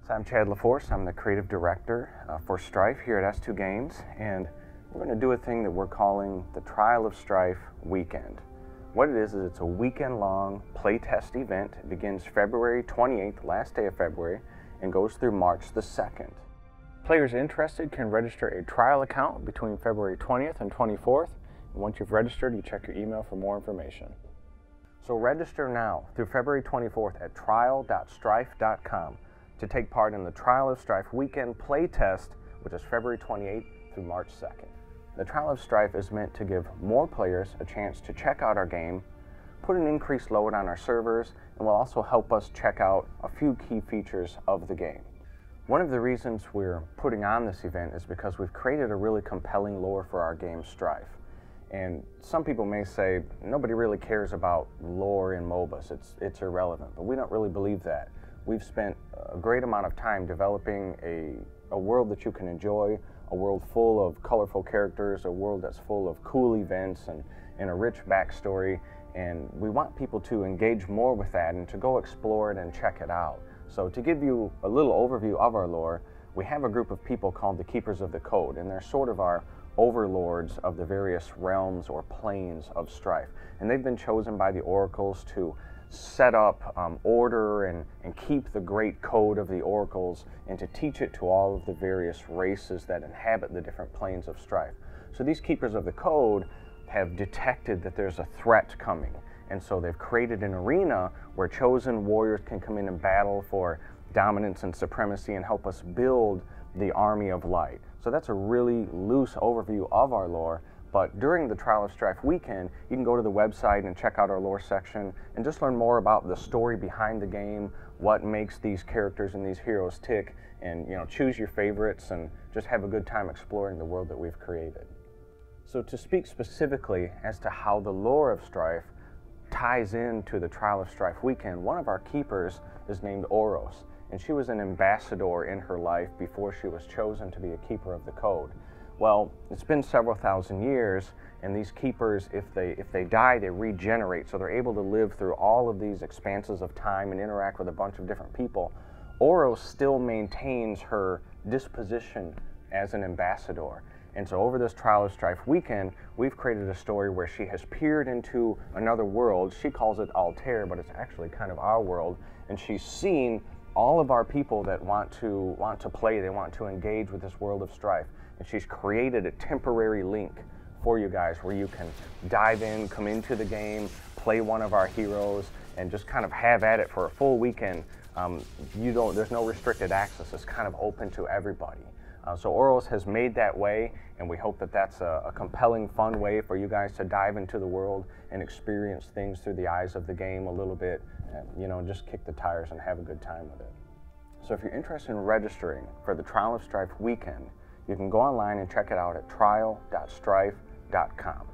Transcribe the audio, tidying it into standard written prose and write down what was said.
So I'm Chad LaForce. I'm the creative director for Strife here at S2 Games, and we're going to do a thing that we're calling the Trial of Strife Weekend. What it is it's a weekend-long playtest event. It begins February 28th, last day of February, and goes through March the 2nd. Players interested can register a trial account between February 20th and 24th. And once you've registered, you check your email for more information. So register now through February 24th at trial.strife.com to take part in the Trial of Strife Weekend playtest, which is February 28th through March 2nd. The Trial of Strife is meant to give more players a chance to check out our game, put an increased load on our servers, and will also help us check out a few key features of the game. One of the reasons we're putting on this event is because we've created a really compelling lore for our game Strife. And some people may say, nobody really cares about lore in MOBAs, it's irrelevant, but we don't really believe that. We've spent a great amount of time developing a world that you can enjoy, a world full of colorful characters, a world that's full of cool events and a rich backstory, and we want people to engage more with that and to go explore it and check it out. So to give you a little overview of our lore, we have a group of people called the Keepers of the Code, and they're sort of our overlords of the various realms or planes of Strife. And they've been chosen by the oracles to set up order and keep the great code of the oracles and to teach it to all of the various races that inhabit the different planes of Strife. So these Keepers of the Code have detected that there's a threat coming, and so they've created an arena where chosen warriors can come in and battle for dominance and supremacy and help us build the army of light. So that's a really loose overview of our lore. But during the Trial of Strife weekend, you can go to the website and check out our lore section and just learn more about the story behind the game, what makes these characters and these heroes tick, and choose your favorites and just have a good time exploring the world that we've created. So to speak specifically as to how the lore of Strife ties into the Trial of Strife weekend, one of our keepers is named Oros, and she was an ambassador in her life before she was chosen to be a keeper of the code. Well, it's been several thousand years, and these keepers, if they die, they regenerate, so they're able to live through all of these expanses of time and interact with a bunch of different people. Oros still maintains her disposition as an ambassador, and so over this Trial of Strife weekend, we've created a story where she has peered into another world. She calls it Altair, but it's actually kind of our world, and she's seen all of our people that want to play, they want to engage with this world of Strife. And she's created a temporary link for you guys where you can dive in, come into the game, play one of our heroes, and just kind of have at it for a full weekend. There's no restricted access. It's kind of open to everybody. So Oros has made that way, and we hope that that's a compelling, fun way for you guys to dive into the world and experience things through the eyes of the game a little bit, and just kick the tires and have a good time with it. So if you're interested in registering for the Trial of Strife weekend, you can go online and check it out at trial.strife.com.